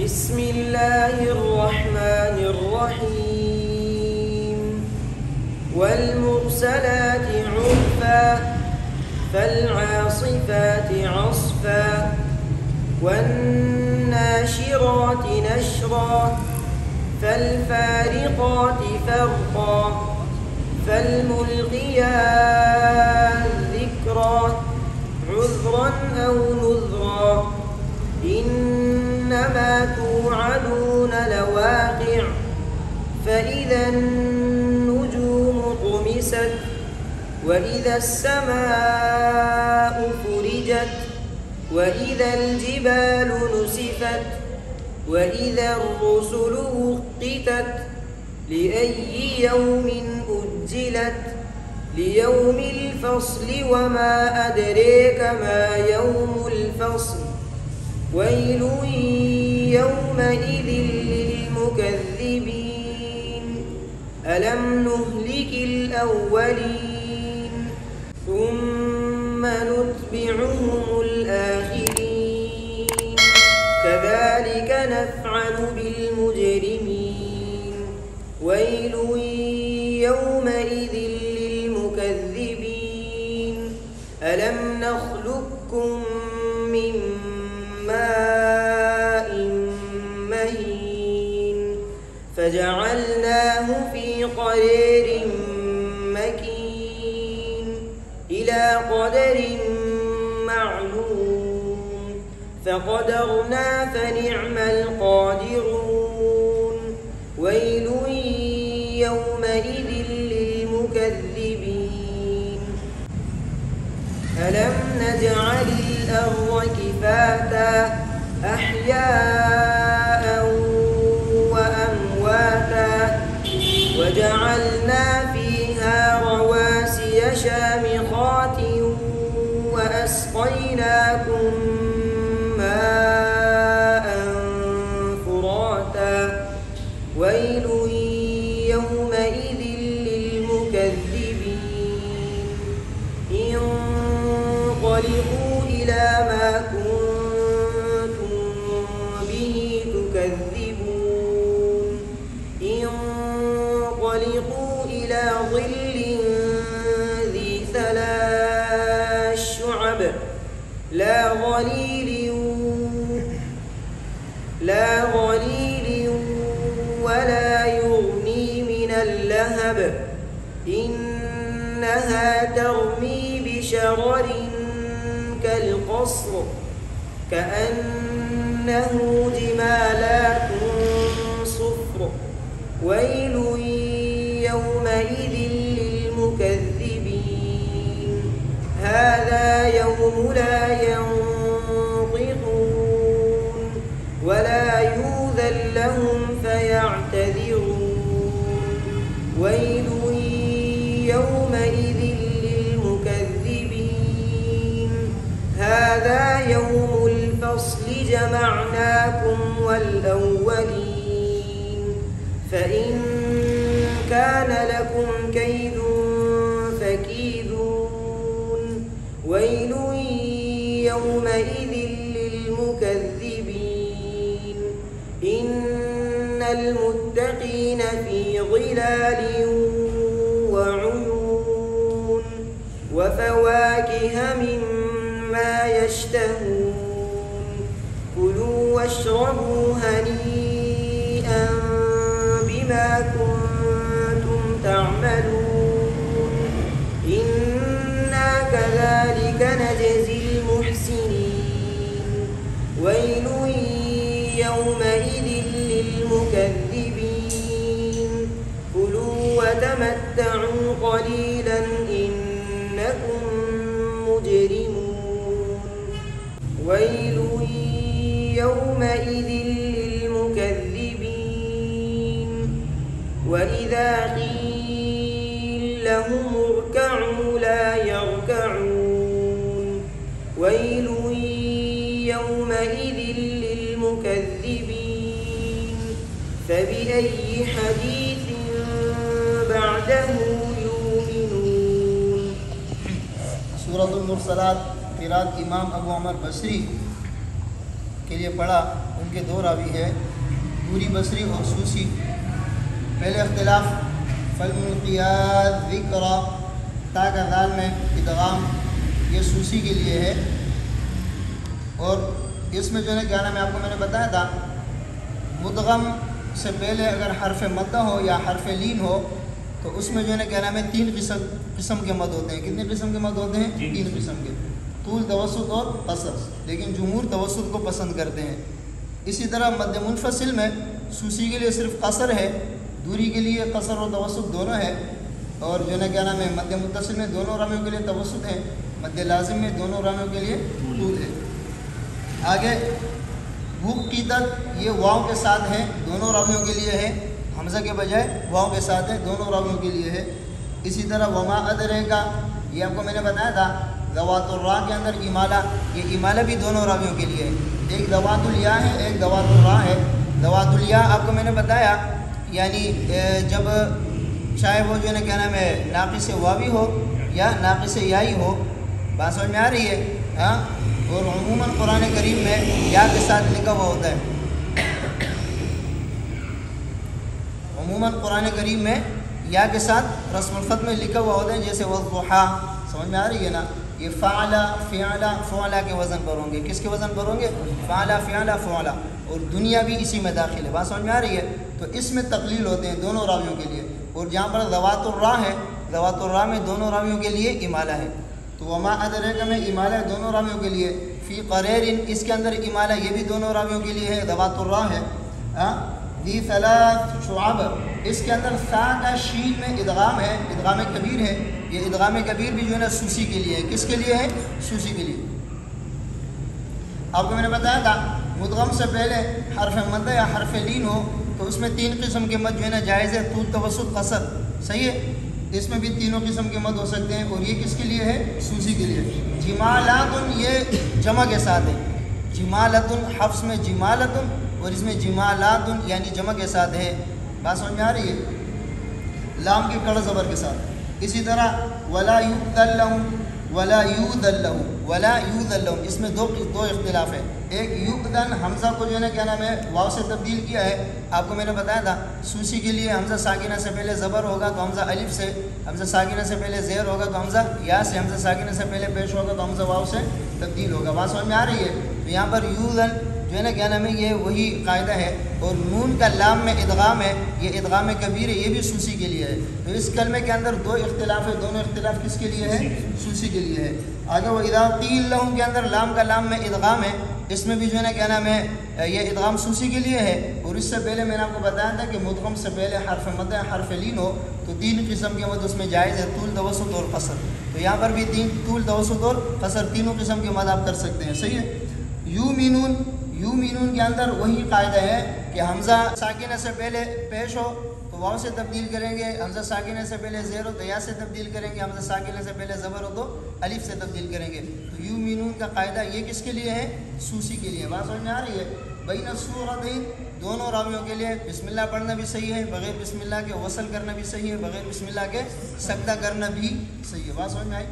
بسم الله الرحمن الرحيم والمرسلات عرفا فالعاصفات عصفا والناشرات نشرا فالفارقات فرقا فالملقيات ذكرا عذرا أو نذرا إنما توعدون لواقع فإذا النجوم طمست وإذا السماء فرجت وإذا الجبال نسفت وإذا الرسل وقتت لأي يوم أجلت ليوم الفصل وما أدريك ما يوم الفصل ويل يومئذ للمكذبين ألم نهلك الأولين ثم نتبعهم الآخرين كذلك نفعل بالمجرمين ويل يومئذ للمكذبين ألم نخلقكم من ماء مهين فجعلناه في قرير مكين إلى قدر معلوم فقدرنا فنعم القادرون ويل يومئذ للمكذبين ألم نجعل الأرض كفاتا أحياء وأمواتا وجعلنا فيها رواسي شامخات وأسقيناكم ماء فراتا ويل يومئذ للمكذبين انطلقوا إلى ما كنتم به تكذبون انطلقوا إلى ظل ذي ثلاث شعب لا ظليل ولا يغني من اللهب إنها ترمي بشرر كالقصر كأنه جمالات صفر ويل يومئذ للمكذبين هذا يوم لا ينطقون ولا يؤذن لهم فيعتذرون ويل يومئذ للمكذبين هذا يوم الفصل جمعناكم والأولين فإن كان لكم كيد فكيدون ويل يومئذ للمكذبين إن المتقين في ظلال وعيون وفواكه مما يشتهون كلوا واشربوا هنيئا بما كنتم تعملون إنا كذلك نجزي المحسنين ويل يومئذ للمكذبين كلوا وتمتعوا قليلا إنكم مجرمون ويل يومئذ للمكذبين وإذا قيل لهم اركعوا لا يركعون ويل يومئذ للمكذبين فبأي حديث بعده يؤمنون سورة المرسلات قراءة إمام أبو عمر بصري کے لیے پڑھا ان کے دو راوی ہیں دوری بصری اور سوسی۔ پہلے اختلاف فالملقیات ذکرا، تا کا دال میں ادغام، یہ سوسی کے لیے ہے۔ اور اس میں جو ہے کیا نام ہے، آپ کو میں نے بتایا تھا مدغم سے پہلے اگر حرف مدہ ہو یا حرف لین ہو تو اس میں جو ہے کیا نام ہے 3 قسم کے مد ہوتے ہیں۔ کتنے قسم کے مد ہوتے ہیں؟ 3 قسم کے، طول، توسط اور قصر، لیکن جمہور توسط کو پسند کرتے ہیں۔ اسی طرح مد منفصل میں سوسی کے لیے صرف قصر ہے، دوری کے لیے قصر اور توسط دونوں ہے، اور جو ہے کیا نام ہے مد متصل میں دونوں رامیوں کے لیے توسط ہے، مد لازم میں دونوں رامیوں کے لیے طول ہے۔ آگے وقیدت، یہ واو کے ساتھ ہے، دونوں راویوں کے لیے ہے، حمزہ کے بجائے واو کے ساتھ ہے، دونوں راویوں کے لیے ہے۔ اسی طرح وما ادریکا، یہ آپ کو میں نے بتایا تھا ذوات الراء کے اندر امالہ، یہ امالہ بھی دونوں راویوں کے لیے ہے، ایک ذوات الیا ہے، ایک ذوات الراء ہے۔ ذوات الیا آپ کو میں نے بتایا یعنی جب چاہے وہ جو ہے کیا نام ہے ناقص واوی ہو یا ناقص یائی ہو، بات سمجھ میں آ رہی ہے؟ ہاں، اور عموماً قرآن کریم میں یا کے ساتھ لکھا ہوا ہوتا ہے، عموماً قرآن کریم میں یا کے ساتھ رسم الخط میں لکھا ہوا ہوتا ہے، جیسے والضحیٰ، سمجھ میں آ رہی ہے نا؟ یہ فعلا فعلا فعلا کے وزن پر ہوں گے، کس کے وزن پر ہوں گے؟ فعلا فعلا فعلا، اور دنیا بھی اسی میں داخل ہے، بات سمجھ میں آ رہی ہے؟ تو اس میں تقلیل ہوتے ہیں دونوں راویوں کے لیے، اور جہاں پر ذوات الراء ہے، ذوات الراء میں دونوں راویوں کے لیے امالہ ہے، تو وما ادریک میں امالہ ہے دونوں راویوں کے لیے۔ فی قریر، اس کے اندر امالہ یہ بھی دونوں راویوں کے لیے ہے، ذوات الراء ہے۔ ذی ثلاث شعب، اس کے اندر سا کا شین میں ادغام ہے، ادغام کبیر ہے، یہ ادغام کبیر بھی جو ہے نا سوسی کے لیے ہے، کس کے لیے ہے؟ سوسی کے لیے۔ آپ کو میں نے بتایا تھا مدغم سے پہلے حرف مدہ یا حرف لین ہو تو اس میں 3 قسم کے مد جو ہے نا جائز ہے، طول، توسط، قصر، صحیح ہے؟ اس میں بھی تینوں قسم کے مد ہو سکتے ہیں، اور یہ کس کے لیے ہے؟ سوسی کے لیے۔ جمالاتن، یہ جمع کے ساتھ ہے، جمالاتن، حفظ میں جمالاتن اور اس میں جمالاتن یعنی جمع کے ساتھ ہے، بات سمجھ میں آ رہی ہے؟ لام کی کڑ زبر کے ساتھ۔ اسی طرح ولا یؤذن لہم، ولا یؤذن لہم، ولا یؤذن لہم، اس میں دو اختلاف ہے، ایک یؤذن حمزہ کو جو ہے نا کیا نام ہے واو سے تبدیل کیا ہے، آپ کو میں نے بتایا تھا سوسی کے لیے حمزہ ساکنہ سے پہلے زبر ہوگا تو حمزہ الف سے، حمزہ ساکنہ سے پہلے زیر ہوگا تو حمزہ یا سے، حمزہ ساکنہ سے پہلے پیش ہوگا تو حمزہ واو سے تبدیل ہوگا، بات سمجھ میں آ رہی ہے؟ تو یہاں پر یؤذن جو ہے نا کیا نام ہے یہ وہی قاعدہ ہے، اور نون کا لام میں ادغام ہے، یہ ادغام کبیر ہے، یہ بھی سوسی کے لیے ہے۔ تو اس کلمے کے اندر 2 اختلاف ہے، دونوں اختلاف کس کے لیے ہے؟ سوسی کے لیے ہے۔ آگے وہ اذا قیل لہم کے اندر لام کا لام میں ادغام ہے، اس میں بھی جو ہے نا کیا نام ہے یہ ادغام سوسی کے لیے ہے، اور اس سے پہلے میں نے آپ کو بتایا تھا کہ مدغم سے پہلے حرف مد یا حرف لین ہو تو 3 قسم کے مد اس میں جائز ہے، طول، توسط اور قصر، تو یہاں پر بھی 3 طول، توسط اور قصر تینوں قسم کے مد آپ کر سکتے ہیں، صحیح ہے؟ یومینون، یومینون کے اندر وہی قاعدہ ہے کہ حمزہ ساکنہ سے پہلے پیش ہو تو واو سے تبدیل کریں گے، حمزہ ساکنہ سے پہلے زیر ہو تو یا سے تبدیل کریں گے، حمزہ ساکنہ سے پہلے زبر ہو تو الف سے تبدیل کریں گے، تو یومینون کا قاعدہ یہ کس کے لیے ہے؟ سوسی کے لیے، بات سمجھ میں آ رہی ہے؟ بین السورتین، دونوں راویوں کے لیے بسم اللہ پڑھنا بھی صحیح ہے، بغیر بسم اللہ کے وصل کرنا بھی صحیح ہے، بغیر بسم اللہ کے سجدہ کرنا بھی صحیح ہے، بات سمجھ میں آئی؟